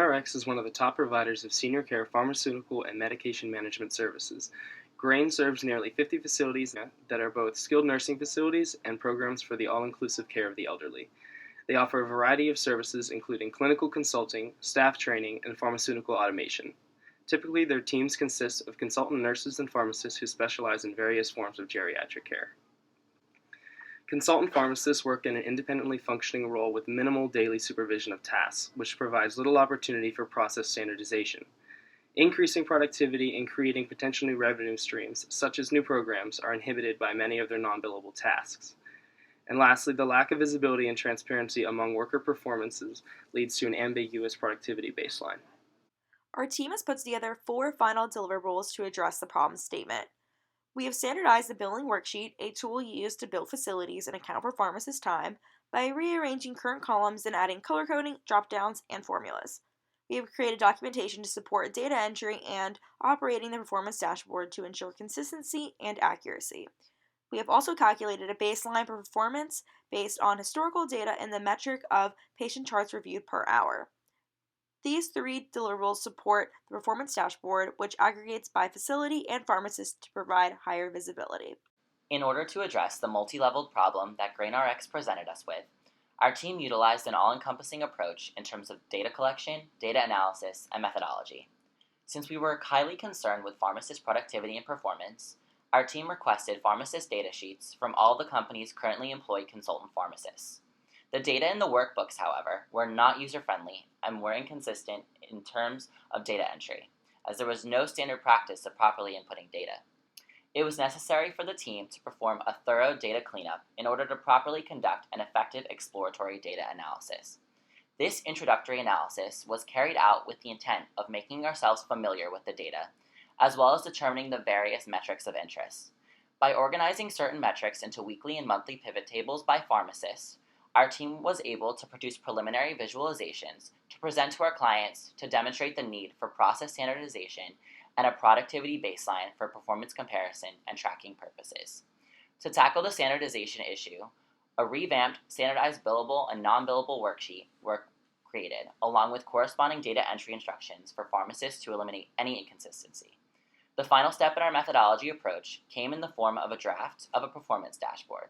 GraneRx is one of the top providers of senior care pharmaceutical and medication management services. Grain serves nearly 50 facilities that are both skilled nursing facilities and programs for the all-inclusive care of the elderly. They offer a variety of services including clinical consulting, staff training, and pharmaceutical automation. Typically, their teams consist of consultant nurses and pharmacists who specialize in various forms of geriatric care. Consultant pharmacists work in an independently functioning role with minimal daily supervision of tasks, which provides little opportunity for process standardization. Increasing productivity and creating potential new revenue streams, such as new programs, are inhibited by many of their non-billable tasks. And lastly, the lack of visibility and transparency among worker performances leads to an ambiguous productivity baseline. Our team has put together 4 final deliverables to address the problem statement. We have standardized the billing worksheet, a tool used to bill facilities and account for pharmacist time, by rearranging current columns and adding color coding, drop-downs, and formulas. We have created documentation to support data entry and operating the performance dashboard to ensure consistency and accuracy. We have also calculated a baseline for performance based on historical data and the metric of patient charts reviewed per hour. These 3 deliverables support the performance dashboard, which aggregates by facility and pharmacist to provide higher visibility. In order to address the multi-leveled problem that GraneRx presented us with, our team utilized an all-encompassing approach in terms of data collection, data analysis, and methodology. Since we were highly concerned with pharmacist productivity and performance, our team requested pharmacist data sheets from all the company's currently employed consultant pharmacists. The data in the workbooks, however, were not user-friendly and were inconsistent in terms of data entry, as there was no standard practice of properly inputting data. It was necessary for the team to perform a thorough data cleanup in order to properly conduct an effective exploratory data analysis. This introductory analysis was carried out with the intent of making ourselves familiar with the data, as well as determining the various metrics of interest. By organizing certain metrics into weekly and monthly pivot tables by pharmacists, our team was able to produce preliminary visualizations to present to our clients to demonstrate the need for process standardization and a productivity baseline for performance comparison and tracking purposes. To tackle the standardization issue, a revamped, standardized billable and non-billable worksheet were created, along with corresponding data entry instructions for pharmacists to eliminate any inconsistency. The final step in our methodology approach came in the form of a draft of a performance dashboard.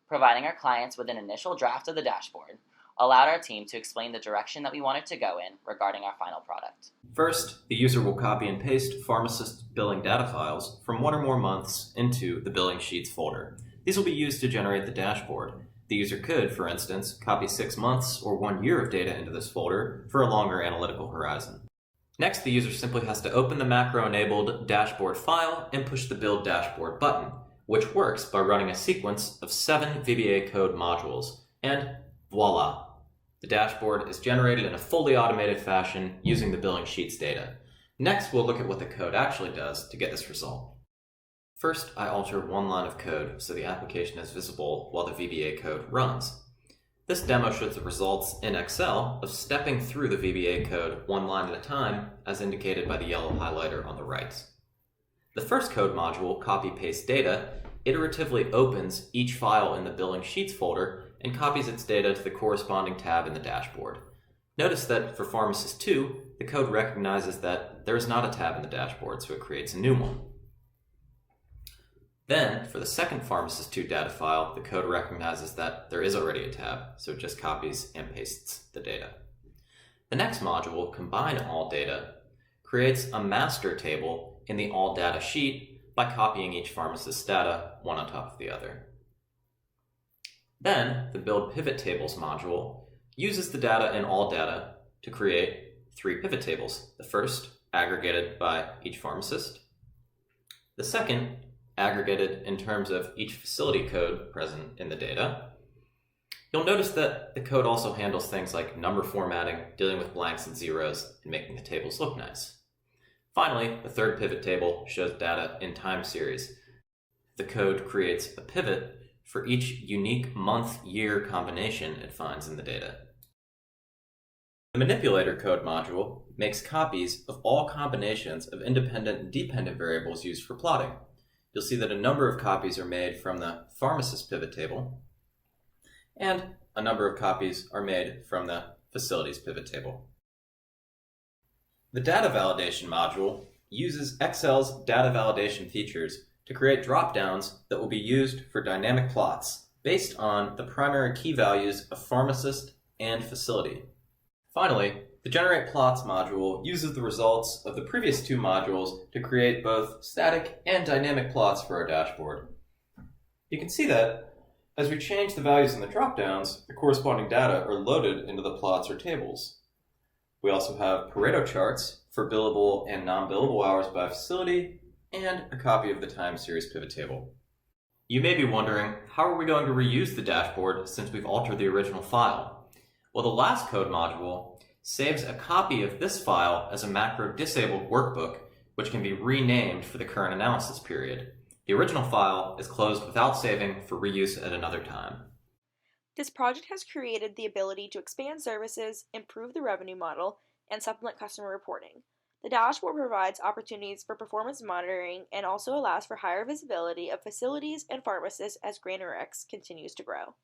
Providing our clients with an initial draft of the dashboard allowed our team to explain the direction that we wanted to go in regarding our final product. First, the user will copy and paste pharmacist billing data files from 1 or more months into the billing sheets folder. These will be used to generate the dashboard. The user could, for instance, copy 6 months or 1 year of data into this folder for a longer analytical horizon. Next, the user simply has to open the macro-enabled dashboard file and push the Build Dashboard button, which works by running a sequence of 7 VBA code modules. And voila! The dashboard is generated in a fully automated fashion using the billing sheets data. Next, we'll look at what the code actually does to get this result. First, I alter 1 line of code so the application is visible while the VBA code runs. This demo shows the results in Excel of stepping through the VBA code 1 line at a time, as indicated by the yellow highlighter on the right. The first code module, copy-paste data, iteratively opens each file in the billing sheets folder and copies its data to the corresponding tab in the dashboard. Notice that for Pharmacist 2, the code recognizes that there is not a tab in the dashboard, so it creates a new one. Then, for the second Pharmacist 2 data file, the code recognizes that there is already a tab, so it just copies and pastes the data. The next module, Combine All Data, creates a master table in the All Data sheet by copying each pharmacist's data one on top of the other. Then, the Build Pivot Tables module uses the data in All Data to create 3 pivot tables. The first, aggregated by each pharmacist. The second, aggregated in terms of each facility code present in the data. You'll notice that the code also handles things like number formatting, dealing with blanks and zeros, and making the tables look nice. Finally, the third pivot table shows data in time series. The code creates a pivot for each unique month-year combination it finds in the data. The manipulator code module makes copies of all combinations of independent and dependent variables used for plotting. You'll see that a number of copies are made from the pharmacist pivot table, and a number of copies are made from the facilities pivot table. The data validation module uses Excel's data validation features to create drop-downs that will be used for dynamic plots based on the primary key values of pharmacist and facility. Finally, the Generate Plots module uses the results of the previous two modules to create both static and dynamic plots for our dashboard. You can see that as we change the values in the dropdowns, the corresponding data are loaded into the plots or tables. We also have Pareto charts for billable and non-billable hours by facility, and a copy of the time series pivot table. You may be wondering, how are we going to reuse the dashboard since we've altered the original file? Well, the last code module saves a copy of this file as a macro-disabled workbook, which can be renamed for the current analysis period. The original file is closed without saving for reuse at another time. This project has created the ability to expand services, improve the revenue model, and supplement customer reporting. The dashboard provides opportunities for performance monitoring and also allows for higher visibility of facilities and pharmacists as GraneRx continues to grow.